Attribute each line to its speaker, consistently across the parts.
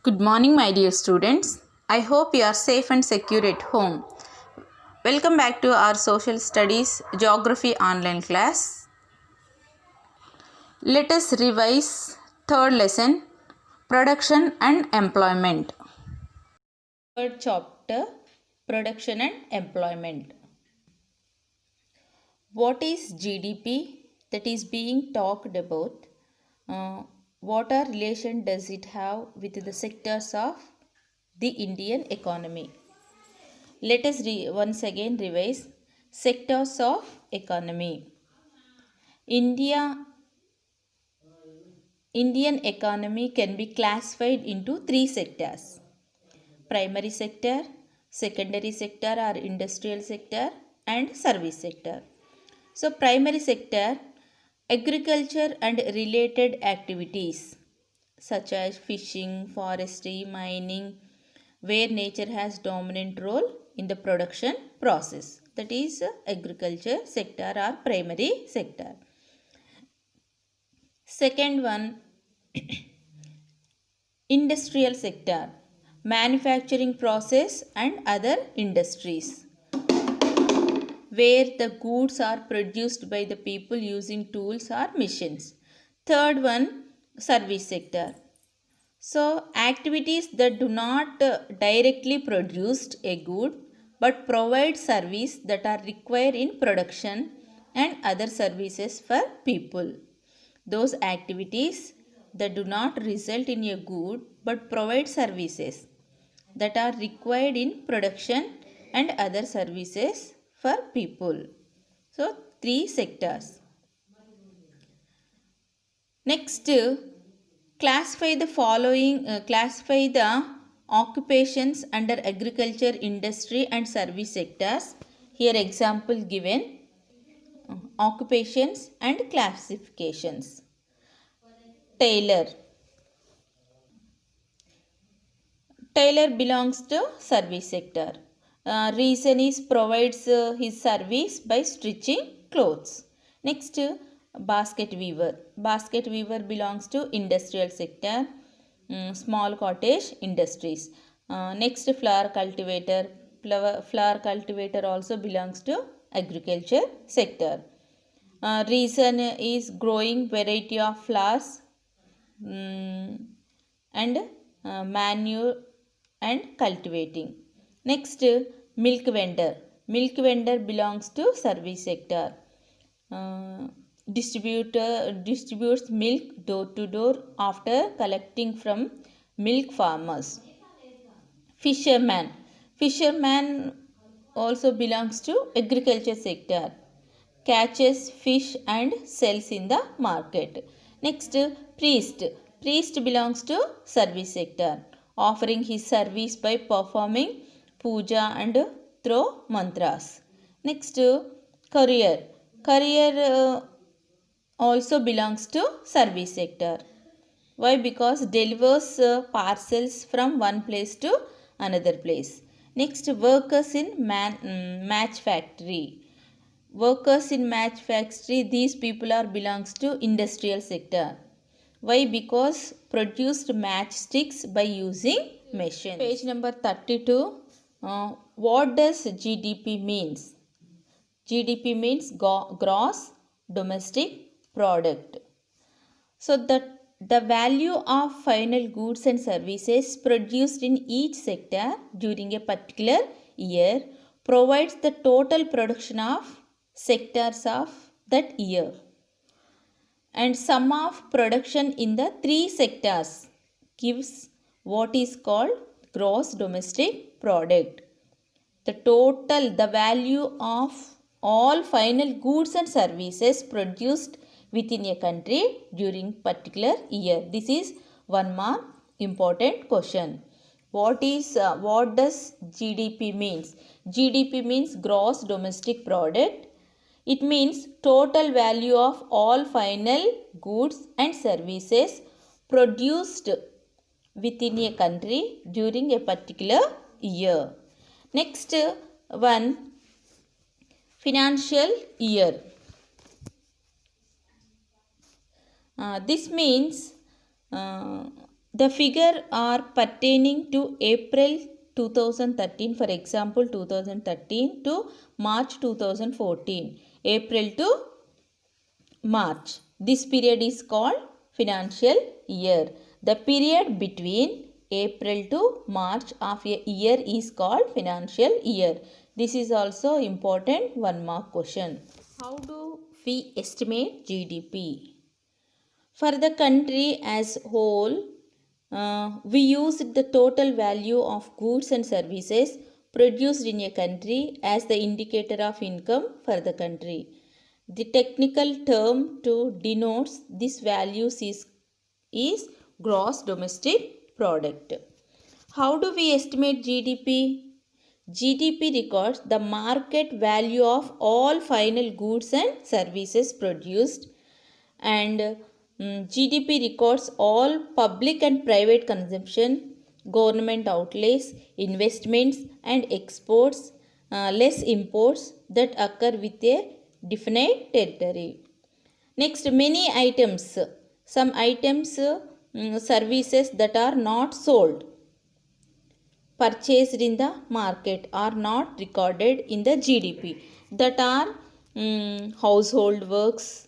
Speaker 1: Good morning, my dear students. I hope you are safe and secure at home. Welcome back to our Social Studies Geography online class. Let us revise third lesson, Production and Employment. Third chapter, Production and Employment. What is GDP that is being talked about? What relation does it have with the sectors of the Indian economy? Let us once again revise sectors of economy. Indian economy can be classified into three sectors: primary sector, secondary sector or industrial sector, and service sector. So, primary sector, agriculture and related activities such as fishing, forestry, mining, where nature has dominant role in the production process. That is agriculture sector or primary sector. Second one, industrial sector, manufacturing process and other industries, where the goods are produced by the people using tools or machines. Third one, service sector. So, activities that do not directly produce a good but provide service that are required in production and other services for people. Those activities that do not result in a good but provide services that are required in production and other services for people. So, three sectors. Next, classify the occupations under agriculture, industry and service sectors. Here example given, occupations and classifications. Tailor. Tailor belongs to service sector. Reason is provides his service by stitching clothes. Next, basket weaver. Basket weaver belongs to industrial sector, small cottage industries. Next, flower cultivator. Flower cultivator also belongs to agriculture sector. Reason is growing variety of flowers and manure and cultivating. Next, milk vendor. Milk vendor belongs to service sector. Distributes milk door to door after collecting from milk farmers. Fisherman. Fisherman also belongs to agriculture sector. Catches fish and sells in the market. Next, priest. Priest belongs to service sector, offering his service by performing puja and through mantras. Next, courier. Courier also belongs to service sector. Why? Because delivers parcels from one place to another place. Next, workers in match factory. Workers in match factory, these people are belongs to industrial sector. Why? Because produced matchsticks by using machines. Page number 32. What does GDP means? GDP means gross domestic product. So the value of final goods and services produced in each sector during a particular year provides the total production of sectors of that year, and sum of production in the three sectors gives what is called gross domestic product. The value of all final goods and services produced within a country during particular year. This is one more important question. What does GDP means? GDP means gross domestic product. It means total value of all final goods and services produced within a country during a particular year. Next one, financial year. This means The figure are pertaining to April 2013, for example 2013 to March 2014. April to March. This period is called financial year. The period between April to March of a year is called financial year. This is also important 1 mark question. How do we estimate GDP? For the country as whole, we use the total value of goods and services produced in a country as the indicator of income for the country. The technical term to denote this values is gross domestic product. How do we estimate GDP? GDP records the market value of all final goods and services produced, and GDP records all public and private consumption, government outlays, investments and exports, less imports that occur with a definite territory. Next, many items, some items, services that are not sold, purchased in the market are not recorded in the GDP, that are household works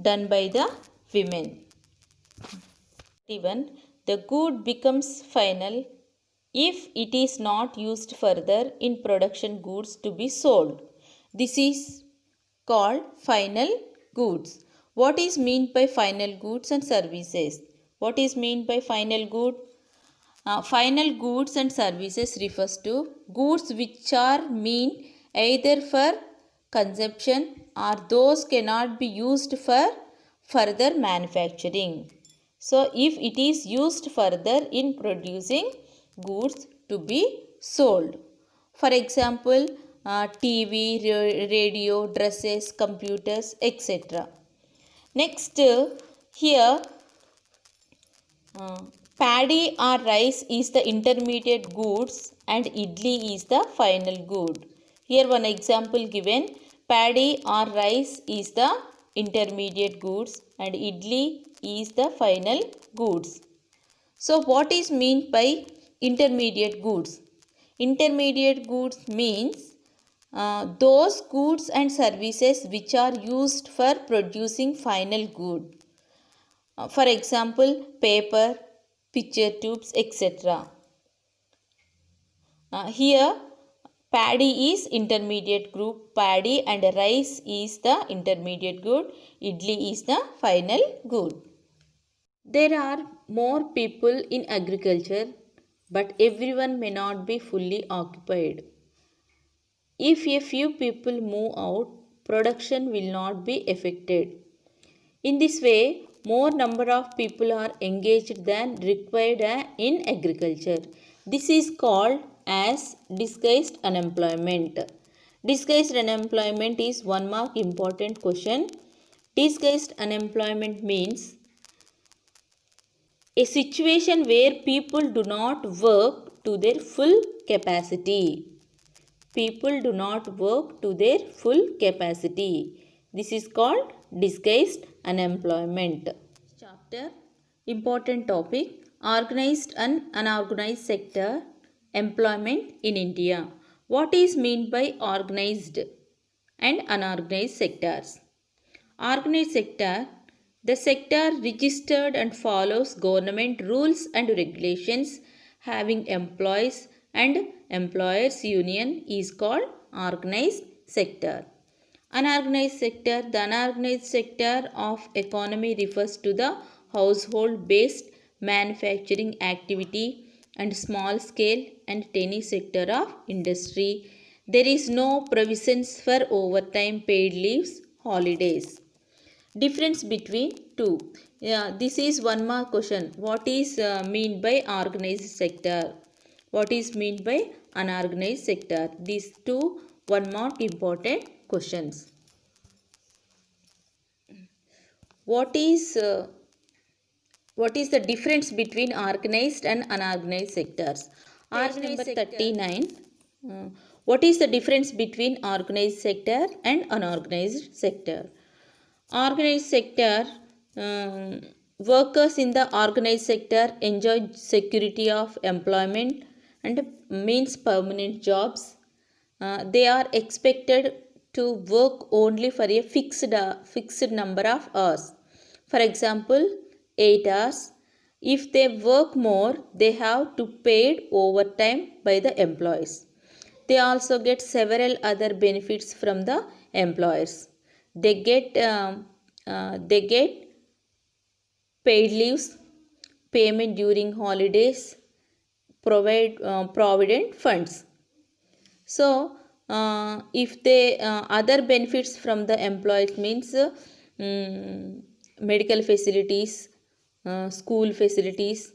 Speaker 1: done by the women. Even the good becomes final if it is not used further in production goods to be sold. This is called final goods. What is meant by final goods and services? What is meant by final good? Final goods and services refers to goods which are meant either for consumption or those cannot be used for further manufacturing. So, if it is used further in producing goods to be sold. For example, TV, radio, dresses, computers, etc. Next, here paddy or rice is the intermediate goods and idli is the final good. Here one example given, paddy or rice is the intermediate goods and idli is the final goods. So what is meant by intermediate goods? Intermediate goods means those goods and services which are used for producing final good. For example, paper, picture tubes, etc. Here paddy is intermediate group, paddy and rice is the intermediate good, idli is the final good. There are more people in agriculture, but everyone may not be fully occupied. If a few people move out, production will not be affected. In this way, more number of people are engaged than required in agriculture. This is called as disguised unemployment. Disguised unemployment is 1 mark important question. Disguised unemployment means a situation where people do not work to their full capacity. People do not work to their full capacity. This is called disguised unemployment. Chapter important topic, organized and unorganized sector employment in India. What is meant by organized and unorganized sectors? Organized sector, the sector registered and follows government rules and regulations having employees and employers union is called organized sector. Unorganized sector, the unorganized sector of economy refers to the household based manufacturing activity and small scale and tiny sector of industry. There is no provisions for overtime, paid leaves, holidays. Difference between two. This is 1 mark question. What is mean by organized sector? What is mean by unorganized sector? These two 1 mark important questions. What is the difference between organized and unorganized sectors? Page number 39. What is the difference between organized sector and unorganized sector? Organized sector workers in the organized sector enjoy security of employment and means permanent jobs. They are expected to work only for a fixed number of hours. For example, 8 hours. If they work more, they have to paid overtime by the employees. They also get several other benefits from the employers. They get paid leaves, payment during holidays, provident funds. So, if they other benefits from the employees means medical facilities, school facilities,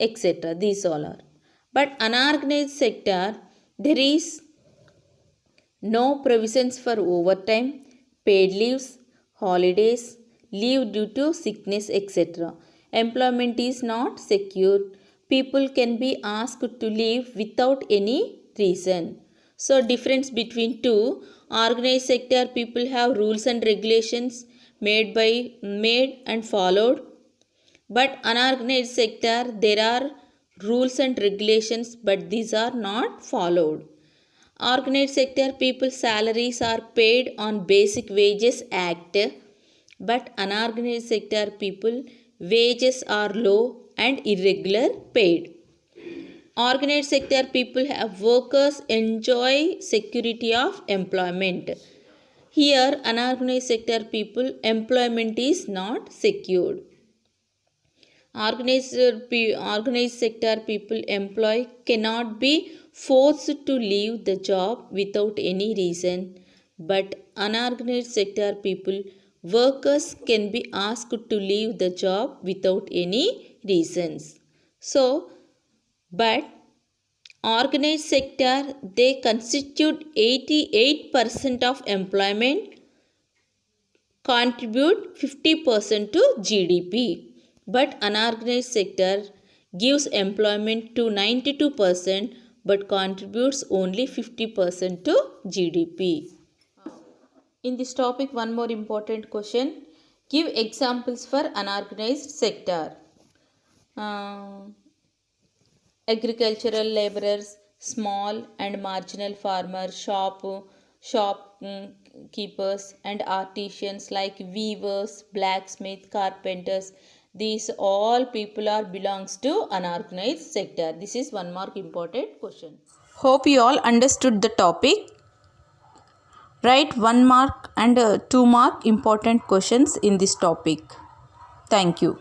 Speaker 1: etc. These all are. But unorganized sector, there is no provisions for overtime, paid leaves, holidays, leave due to sickness, etc. Employment is not secure. People can be asked to leave without any reason. So, difference between two: organized sector people have rules and regulations made and followed, but unorganized sector there are rules and regulations but these are not followed. Organized sector people's salaries are paid on Basic Wages Act, but unorganized sector people wages are low and irregular paid. Organized sector people have workers enjoy security of employment. Here unorganized sector people employment is not secured. Organized sector people employee cannot be forced to leave the job without any reason, but unorganized sector people workers can be asked to leave the job without any reasons. So, but organized sector they constitute 88% of employment, contribute 50% to GDP, but unorganized sector gives employment to 92% but contributes only 50% to GDP. In this topic, one more important question. Give examples for unorganized sector. Agricultural laborers, small and marginal farmers, shop keepers and artisans like weavers, blacksmith, carpenters. These all people are belongs to unorganized sector. This is one more important question. Hope you all understood the topic. Write 1 mark and 2 mark important questions in this topic. Thank you.